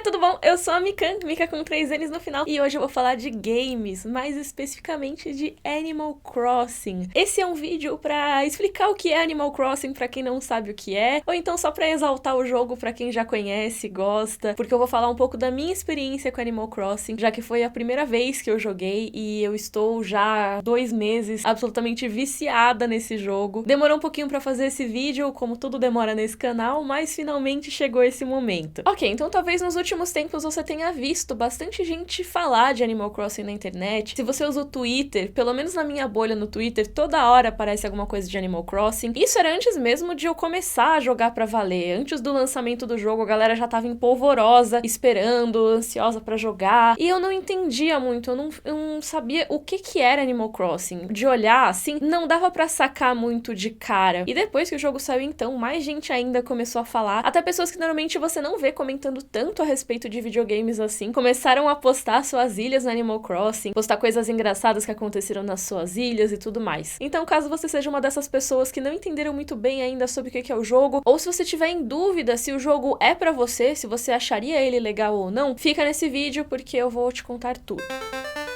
Tudo bom? Eu sou a Mikan, Mika com 3 N's no final, e hoje eu vou falar de games, mais especificamente de Animal Crossing. Esse é um vídeo pra explicar o que é Animal Crossing pra quem não sabe o que é, ou então só pra exaltar o jogo pra quem já conhece, gosta, porque eu vou falar um pouco da minha experiência com Animal Crossing, já que foi a primeira vez que eu joguei e eu estou já há 2 meses absolutamente viciada nesse jogo. Demorou um pouquinho pra fazer esse vídeo, como tudo demora nesse canal, mas finalmente chegou esse momento. Ok, então talvez nos últimos tempos você tenha visto bastante gente falar de Animal Crossing na internet. Se você usa o Twitter, pelo menos na minha bolha no Twitter, toda hora aparece alguma coisa de Animal Crossing. Isso era antes mesmo de eu começar a jogar pra valer. Antes do lançamento do jogo, a galera já tava empolvorosa, esperando, ansiosa pra jogar. E eu não entendia muito, eu não sabia o que era Animal Crossing. De olhar, assim, não dava pra sacar muito de cara. E depois que o jogo saiu, então, mais gente ainda começou a falar. Até pessoas que normalmente você não vê comentando tanto a respeito de videogames assim, começaram a postar suas ilhas no Animal Crossing, postar coisas engraçadas que aconteceram nas suas ilhas e tudo mais. Então, caso você seja uma dessas pessoas que não entenderam muito bem ainda sobre o que é o jogo, ou se você tiver em dúvida se o jogo é pra você, se você acharia ele legal ou não, fica nesse vídeo porque eu vou te contar tudo.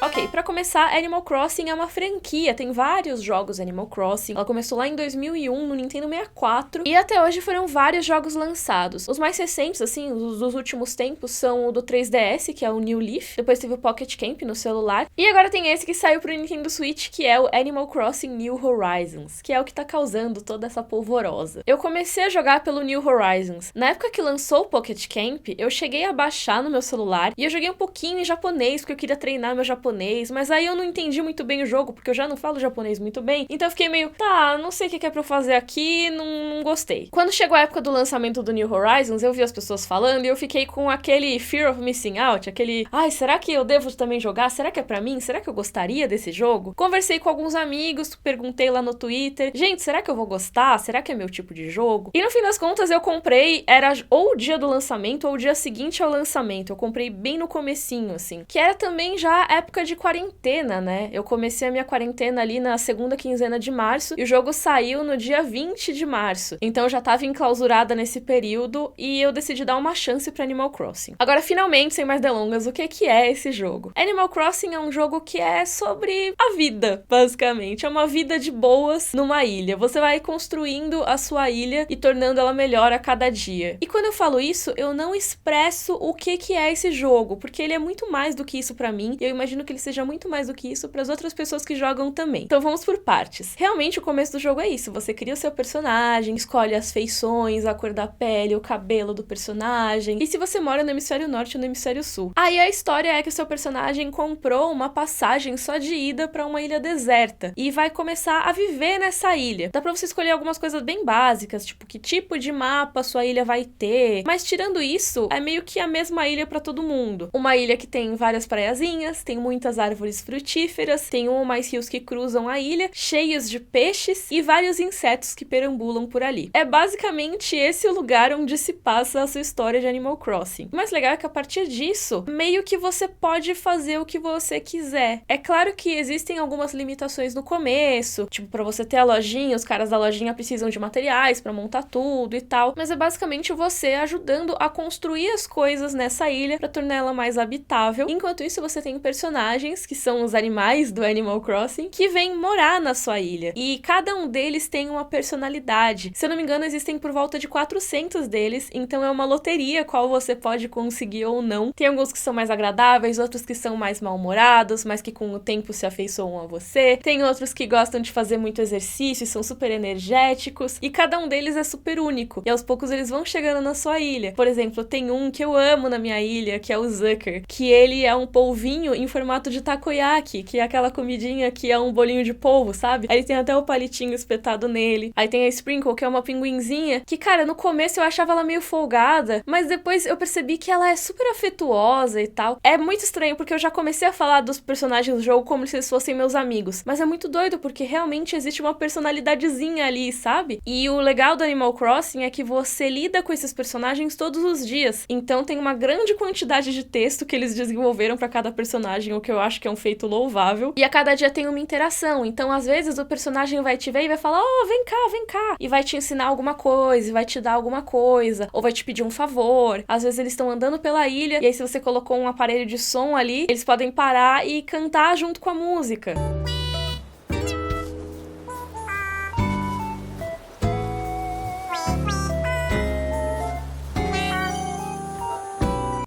Ok, pra começar, Animal Crossing é uma franquia, tem vários jogos Animal Crossing. Ela começou lá em 2001 no Nintendo 64 e até hoje foram vários jogos lançados. Os mais recentes, assim, os dos últimos tempos, são o do 3DS, que é o New Leaf, depois teve o Pocket Camp no celular, e agora tem esse que saiu pro Nintendo Switch, que é o Animal Crossing New Horizons, que é o que tá causando toda essa polvorosa. Eu comecei a jogar pelo New Horizons. Na época que lançou o Pocket Camp, eu cheguei a baixar no meu celular e eu joguei um pouquinho em japonês, porque eu queria treinar meu japonês, mas aí eu não entendi muito bem o jogo, porque eu já não falo japonês muito bem, então eu fiquei meio, tá, não sei o que é pra eu fazer aqui, não gostei. Quando chegou a época do lançamento do New Horizons, eu vi as pessoas falando e eu fiquei com aquele fear of missing out, aquele, ai, será que eu devo também jogar? Será que é pra mim? Será que eu gostaria desse jogo? Conversei com alguns amigos, perguntei lá no Twitter, gente, será que eu vou gostar? Será que é meu tipo de jogo? E no fim das contas eu comprei, era ou o dia do lançamento ou o dia seguinte ao lançamento, eu comprei bem no comecinho, assim, que era também já época de quarentena, né? Eu comecei a minha quarentena ali na segunda quinzena de março e o jogo saiu no dia 20 de março. Então eu já tava enclausurada nesse período e eu decidi dar uma chance pra Animal Crossing. Agora, finalmente, sem mais delongas, o que é esse jogo? Animal Crossing é um jogo que é sobre a vida, basicamente. É uma vida de boas numa ilha. Você vai construindo a sua ilha e tornando ela melhor a cada dia. E quando eu falo isso, eu não expresso o que é esse jogo, porque ele é muito mais do que isso pra mim, e eu imagino que ele seja muito mais do que isso para as outras pessoas que jogam também. Então vamos por partes. Realmente o começo do jogo é isso, você cria o seu personagem, escolhe as feições, a cor da pele, o cabelo do personagem, e se você mora no hemisfério norte ou no hemisfério sul. Aí a história é que o seu personagem comprou uma passagem só de ida para uma ilha deserta e vai começar a viver nessa ilha. Dá pra você escolher algumas coisas bem básicas, tipo que tipo de mapa sua ilha vai ter, mas tirando isso, é meio que a mesma ilha para todo mundo. Uma ilha que tem várias praiazinhas, tem muitas árvores frutíferas, tem um ou mais rios que cruzam a ilha, cheios de peixes e vários insetos que perambulam por ali. É basicamente esse o lugar onde se passa a sua história de Animal Crossing. O mais legal é que a partir disso, meio que você pode fazer o que você quiser. É claro que existem algumas limitações no começo, tipo, pra você ter a lojinha, os caras da lojinha precisam de materiais pra montar tudo e tal, mas é basicamente você ajudando a construir as coisas nessa ilha pra tornar ela mais habitável. Enquanto isso, você tem personagens que são os animais do Animal Crossing, que vêm morar na sua ilha. E cada um deles tem uma personalidade. Se eu não me engano, existem por volta de 400 deles, então é uma loteria qual você pode conseguir ou não. Tem alguns que são mais agradáveis, outros que são mais mal-humorados, mas que com o tempo se afeiçoam a você. Tem outros que gostam de fazer muito exercício e são super energéticos, e cada um deles é super único. E aos poucos eles vão chegando na sua ilha. Por exemplo, tem um que eu amo na minha ilha, que é o Zucker, que ele é um polvinho em formato de takoyaki, que é aquela comidinha que é um bolinho de polvo, sabe? Aí tem até o palitinho espetado nele. Aí tem a Sprinkle, que é uma pinguinzinha, que, cara, no começo eu achava ela meio folgada, mas depois eu percebi que ela é super afetuosa e tal. É muito estranho, porque eu já comecei a falar dos personagens do jogo como se eles fossem meus amigos, mas é muito doido, porque realmente existe uma personalidadezinha ali, sabe? E o legal do Animal Crossing é que você lida com esses personagens todos os dias, então tem uma grande quantidade de texto que eles desenvolveram pra cada personagem, o que eu acho que é um feito louvável. E a cada dia tem uma interação, então às vezes o personagem vai te ver e vai falar, vem cá, e vai te ensinar alguma coisa, e vai te dar alguma coisa, ou vai te pedir um favor. Às vezes eles estão andando pela ilha, e aí se você colocou um aparelho de som ali, eles podem parar e cantar junto com a música.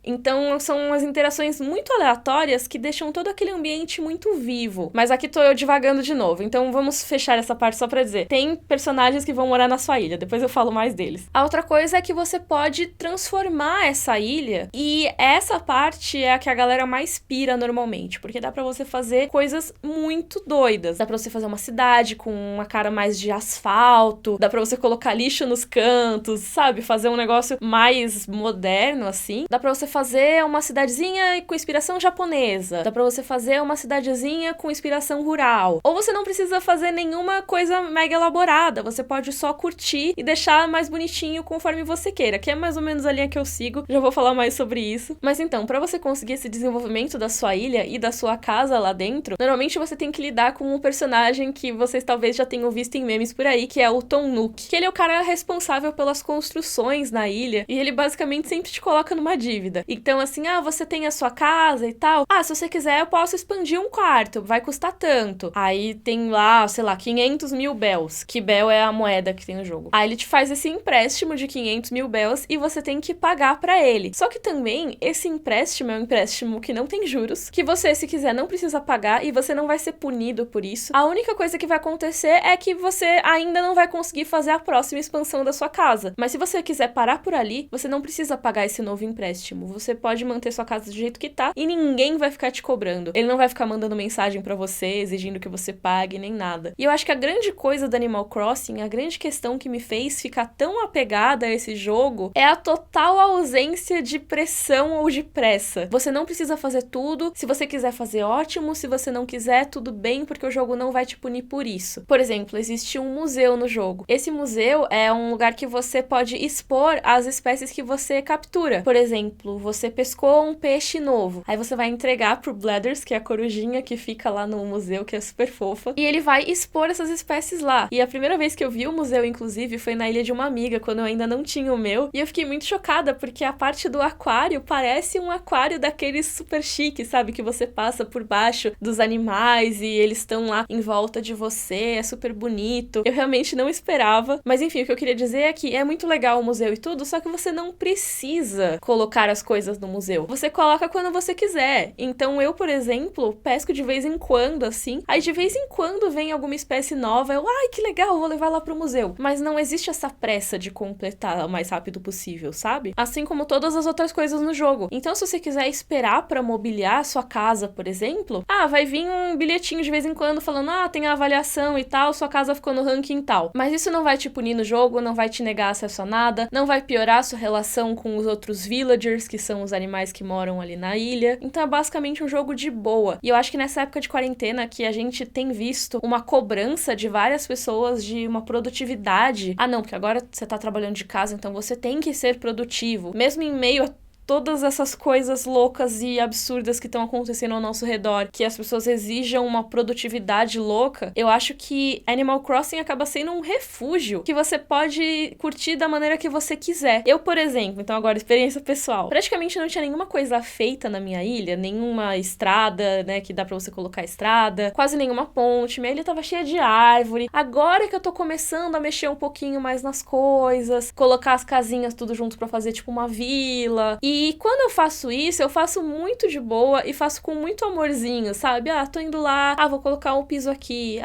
Então, são umas interações muito aleatórias que deixam todo aquele ambiente muito vivo. Mas aqui tô eu divagando de novo, então vamos fechar essa parte só pra dizer. Tem personagens que vão morar na sua ilha, depois eu falo mais deles. A outra coisa é que você pode transformar essa ilha, e essa parte é a que a galera mais pira normalmente, porque dá pra você fazer coisas muito doidas. Dá pra você fazer uma cidade com uma cara mais de asfalto, dá pra você colocar lixo nos cantos, sabe? Fazer um negócio mais moderno, assim. Dá pra você fazer uma cidadezinha com inspiração japonesa. Dá pra você fazer uma cidadezinha com inspiração rural. Ou você não precisa fazer nenhuma coisa mega elaborada. Você pode só curtir e deixar mais bonitinho conforme você queira, que é mais ou menos a linha que eu sigo. Já vou falar mais sobre isso. Mas então, pra você conseguir esse desenvolvimento da sua ilha e da sua casa lá dentro, normalmente você tem que lidar com um personagem que vocês talvez já tenham visto em memes por aí, que é o Tom Nook. Que ele é o cara responsável pelas construções na ilha, e ele basicamente sempre te coloca numa dívida. Então, assim, você tem a sua casa e tal. Se você quiser, eu posso expandir um quarto. Vai custar tanto. Aí tem lá, sei lá, 500 mil bells. Que bell é a moeda que tem no jogo. Aí ele te faz esse empréstimo de 500 mil bells e você tem que pagar pra ele. Só que também, esse empréstimo é um empréstimo que não tem juros, que você, se quiser, não precisa pagar e você não vai ser punido por isso. A única coisa que vai acontecer é que você ainda não vai conseguir fazer a próxima expansão da sua casa. Mas se você quiser parar por ali, você não precisa pagar esse novo empréstimo. Você pode manter sua casa do jeito que tá e ninguém vai ficar te cobrando. Ele não vai ficar mandando mensagem pra você, exigindo que você pague, nem nada. E eu acho que a grande coisa do Animal Crossing, a grande questão que me fez ficar tão apegada a esse jogo é a total ausência de pressão ou de pressa. Você não precisa fazer tudo. Se você quiser fazer, ótimo. Se você não quiser, tudo bem, porque o jogo não vai te punir por isso. Por exemplo, existe um museu no jogo. Esse museu é um lugar que você pode expor as espécies que você captura. Por exemplo, você pescou um peixe novo. Aí você vai entregar pro Blathers, que é a corujinha que fica lá no museu, que é super fofa. E ele vai expor essas espécies lá. E a primeira vez que eu vi o museu, inclusive, foi na ilha de uma amiga, quando eu ainda não tinha o meu. E eu fiquei muito chocada, porque a parte do aquário parece um aquário daqueles super chique, sabe? Que você passa por baixo dos animais e eles estão lá em volta de você. É super bonito. Eu realmente não esperava. Mas enfim, o que eu queria dizer é que é muito legal o museu e tudo, só que você não precisa colocar as coisas no museu. Você coloca quando você quiser. Então eu, por exemplo, pesco de vez em quando, assim. Aí de vez em quando vem alguma espécie nova, eu, que legal, vou levar lá pro museu. Mas não existe essa pressa de completar o mais rápido possível, sabe? Assim como todas as outras coisas no jogo. Então se você quiser esperar pra mobiliar a sua casa, por exemplo, vai vir um bilhetinho de vez em quando falando, tem a avaliação e tal, sua casa ficou no ranking tal. Mas isso não vai te punir no jogo, não vai te negar acesso a nada, não vai piorar a sua relação com os outros villagers, que são os animais que moram ali na ilha. Então é basicamente um jogo de boa. E eu acho que nessa época de quarentena que a gente tem visto uma cobrança de várias pessoas de uma produtividade. Não, porque agora você tá trabalhando de casa, então você tem que ser produtivo. Mesmo em meio a todas essas coisas loucas e absurdas que estão acontecendo ao nosso redor, que as pessoas exijam uma produtividade louca, eu acho que Animal Crossing acaba sendo um refúgio que você pode curtir da maneira que você quiser. Eu, por exemplo, então agora experiência pessoal, praticamente não tinha nenhuma coisa feita na minha ilha, nenhuma estrada, né, que dá pra você colocar estrada, quase nenhuma ponte, minha ilha tava cheia de árvore. Agora que eu tô começando a mexer um pouquinho mais nas coisas, colocar as casinhas tudo junto pra fazer tipo uma vila. E quando eu faço isso, eu faço muito de boa e faço com muito amorzinho, sabe? Tô indo lá, vou colocar um piso aqui,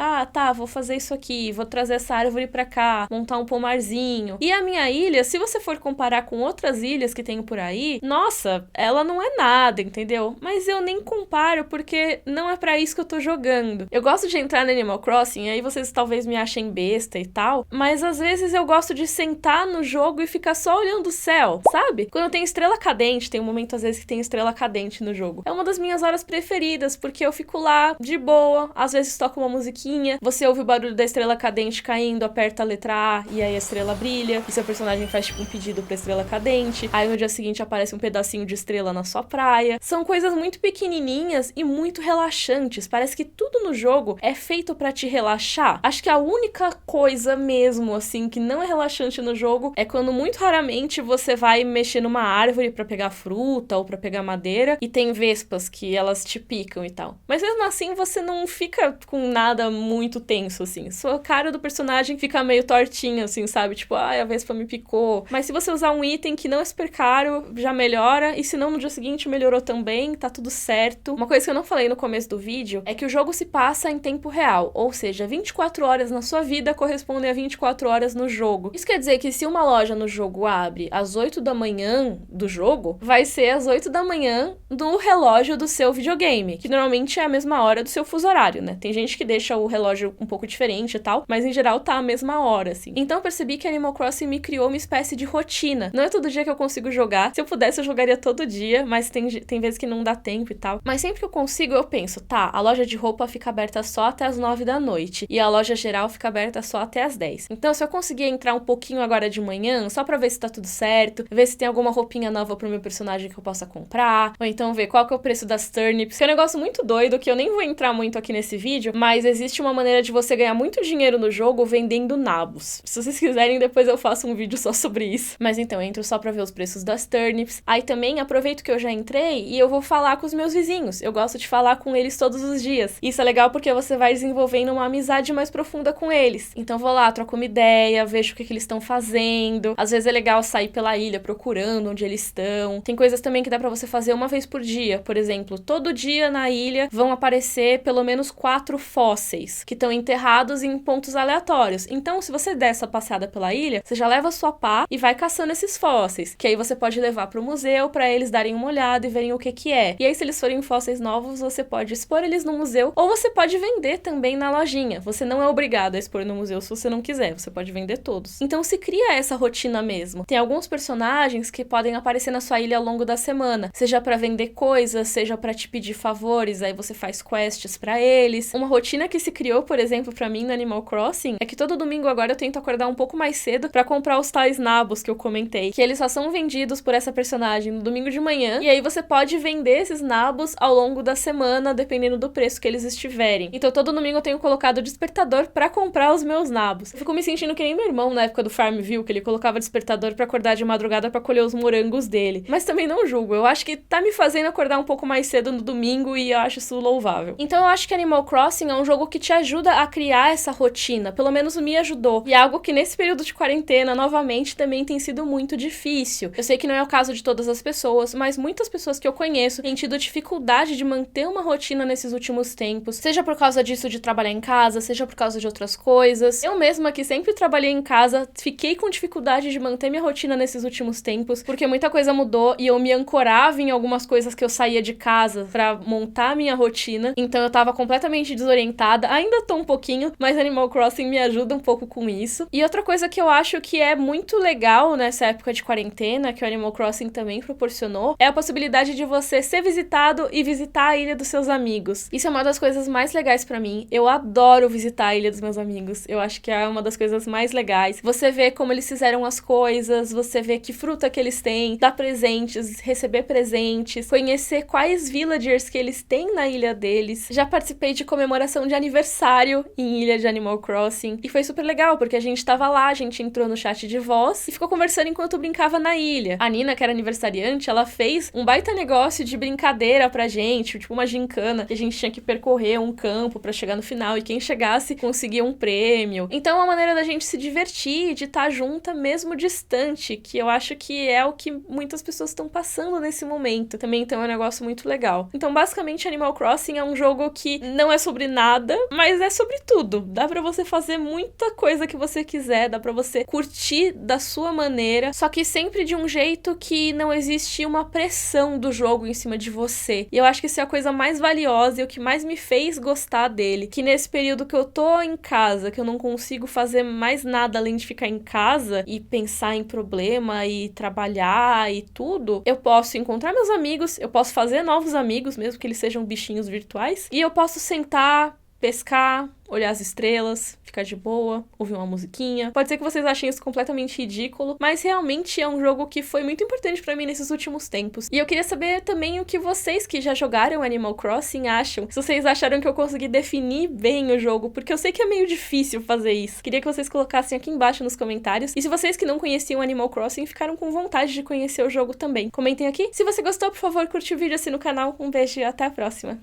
vou fazer isso aqui, vou trazer essa árvore pra cá, montar um pomarzinho. E a minha ilha, se você for comparar com outras ilhas que tenho por aí, nossa, ela não é nada, entendeu? Mas eu nem comparo, porque não é pra isso que eu tô jogando. Eu gosto de entrar no Animal Crossing, aí vocês talvez me achem besta e tal, mas às vezes eu gosto de sentar no jogo e ficar só olhando o céu, sabe? Quando tem estrela cadente, cadente, tem um momento às vezes que tem estrela cadente no jogo. É uma das minhas horas preferidas, porque eu fico lá de boa, às vezes toco uma musiquinha, você ouve o barulho da estrela cadente caindo, aperta a letra A e aí a estrela brilha, e seu personagem faz tipo um pedido pra estrela cadente, aí no dia seguinte aparece um pedacinho de estrela na sua praia. São coisas muito pequenininhas e muito relaxantes, parece que tudo no jogo é feito pra te relaxar. Acho que a única coisa mesmo, assim, que não é relaxante no jogo é quando muito raramente você vai mexer numa árvore pra pegar fruta ou pra pegar madeira e tem vespas que elas te picam e tal. Mas mesmo assim você não fica com nada muito tenso, assim. Sua cara do personagem fica meio tortinha, assim, sabe? Tipo, ai, a vespa me picou. Mas se você usar um item que não é super caro, já melhora. E se não, no dia seguinte melhorou também, tá tudo certo. Uma coisa que eu não falei no começo do vídeo é que o jogo se passa em tempo real. Ou seja, 24 horas na sua vida correspondem a 24 horas no jogo. Isso quer dizer que se uma loja no jogo abre às 8 da manhã do jogo, vai ser às 8 da manhã do relógio do seu videogame, que normalmente é a mesma hora do seu fuso horário, né? Tem gente que deixa o relógio um pouco diferente e tal, mas em geral tá a mesma hora, assim. Então eu percebi que Animal Crossing me criou uma espécie de rotina. Não é todo dia que eu consigo jogar. Se eu pudesse, eu jogaria todo dia, mas tem vezes que não dá tempo e tal. Mas sempre que eu consigo, eu penso, tá, a loja de roupa fica aberta só até as 9 da noite, e a loja geral fica aberta só até as 10. Então, se eu conseguir entrar um pouquinho agora de manhã, só pra ver se tá tudo certo, ver se tem alguma roupinha nova pro meu personagem que eu possa comprar, ou então ver qual que é o preço das turnips, que é um negócio muito doido, que eu nem vou entrar muito aqui nesse vídeo, mas existe uma maneira de você ganhar muito dinheiro no jogo vendendo nabos. Se vocês quiserem, depois eu faço um vídeo só sobre isso. Mas então, eu entro só pra ver os preços das turnips. Aí também aproveito que eu já entrei e eu vou falar com os meus vizinhos. Eu gosto de falar com eles todos os dias. Isso é legal porque você vai desenvolvendo uma amizade mais profunda com eles. Então vou lá, troco uma ideia, vejo o que eles estão fazendo. Às vezes é legal sair pela ilha procurando onde eles estão. Tem coisas também que dá pra você fazer uma vez por dia. Por exemplo, todo dia na ilha vão aparecer pelo menos 4 fósseis que estão enterrados em pontos aleatórios. Então, se você der essa passeada pela ilha, você já leva a sua pá e vai caçando esses fósseis, que aí você pode levar pro museu pra eles darem uma olhada e verem o que que é. E aí, se eles forem fósseis novos, você pode expor eles no museu ou você pode vender também na lojinha. Você não é obrigado a expor no museu se você não quiser, você pode vender todos. Então, se cria essa rotina mesmo. Tem alguns personagens que podem aparecer na sua ilha ao longo da semana, seja pra vender coisas, seja pra te pedir favores, aí você faz quests pra eles. Uma rotina que se criou, por exemplo, pra mim no Animal Crossing, é que todo domingo agora eu tento acordar um pouco mais cedo pra comprar os tais nabos que eu comentei, que eles só são vendidos por essa personagem no domingo de manhã, e aí você pode vender esses nabos ao longo da semana, dependendo do preço que eles estiverem. Então todo domingo eu tenho colocado o despertador pra comprar os meus nabos. Eu fico me sentindo que nem meu irmão na época do Farmville, que ele colocava despertador pra acordar de madrugada pra colher os morangos dele. Mas também não julgo, eu acho que tá me fazendo acordar um pouco mais cedo no domingo e eu acho isso louvável. Então eu acho que Animal Crossing é um jogo que te ajuda a criar essa rotina, pelo menos me ajudou. E é algo que nesse período de quarentena, novamente, também tem sido muito difícil. Eu sei que não é o caso de todas as pessoas, mas muitas pessoas que eu conheço têm tido dificuldade de manter uma rotina nesses últimos tempos, seja por causa disso de trabalhar em casa, seja por causa de outras coisas. Eu mesma, que sempre trabalhei em casa, fiquei com dificuldade de manter minha rotina nesses últimos tempos, porque muita coisa mudou e eu me ancorava em algumas coisas que eu saía de casa pra montar minha rotina, então eu tava completamente desorientada, ainda tô um pouquinho, mas Animal Crossing me ajuda um pouco com isso. E outra coisa que eu acho que é muito legal nessa época de quarentena, que o Animal Crossing também proporcionou, é a possibilidade de você ser visitado e visitar a ilha dos seus amigos. Isso é uma das coisas mais legais pra mim. Eu adoro visitar a ilha dos meus amigos. Eu acho que é uma das coisas mais legais. Você vê como eles fizeram as coisas, você vê que fruta que eles têm, dar presentes, receber presentes, conhecer quais villagers que eles têm na ilha deles. Já participei de comemoração de aniversário em ilha de Animal Crossing e foi super legal, porque a gente tava lá, a gente entrou no chat de voz e ficou conversando enquanto brincava na ilha. A Nina, que era aniversariante, ela fez um baita negócio de brincadeira pra gente, tipo uma gincana, que a gente tinha que percorrer um campo pra chegar no final e quem chegasse conseguia um prêmio. Então é uma maneira da gente se divertir, de estar junta mesmo distante, que eu acho que é o que muitas pessoas estão passando nesse momento. Também então é um negócio muito legal. Então basicamente Animal Crossing é um jogo que não é sobre nada, mas é sobre tudo. Dá pra você fazer muita coisa que você quiser, dá pra você curtir da sua maneira, só que sempre de um jeito que não existe uma pressão do jogo em cima de você. E eu acho que isso é a coisa mais valiosa e o que mais me fez gostar dele. Que nesse período que eu tô em casa, que eu não consigo fazer mais nada além de ficar em casa e pensar em problema e trabalhar e tudo, eu posso encontrar meus amigos, eu posso fazer novos amigos, mesmo que eles sejam bichinhos virtuais, e eu posso sentar, pescar, olhar as estrelas, ficar de boa, ouvir uma musiquinha. Pode ser que vocês achem isso completamente ridículo, mas realmente é um jogo que foi muito importante pra mim nesses últimos tempos. E eu queria saber também o que vocês que já jogaram Animal Crossing acham. Se vocês acharam que eu consegui definir bem o jogo, porque eu sei que é meio difícil fazer isso. Queria que vocês colocassem aqui embaixo nos comentários. E se vocês que não conheciam Animal Crossing ficaram com vontade de conhecer o jogo também, comentem aqui. Se você gostou, por favor, curte o vídeo, assina o canal. Um beijo e até a próxima.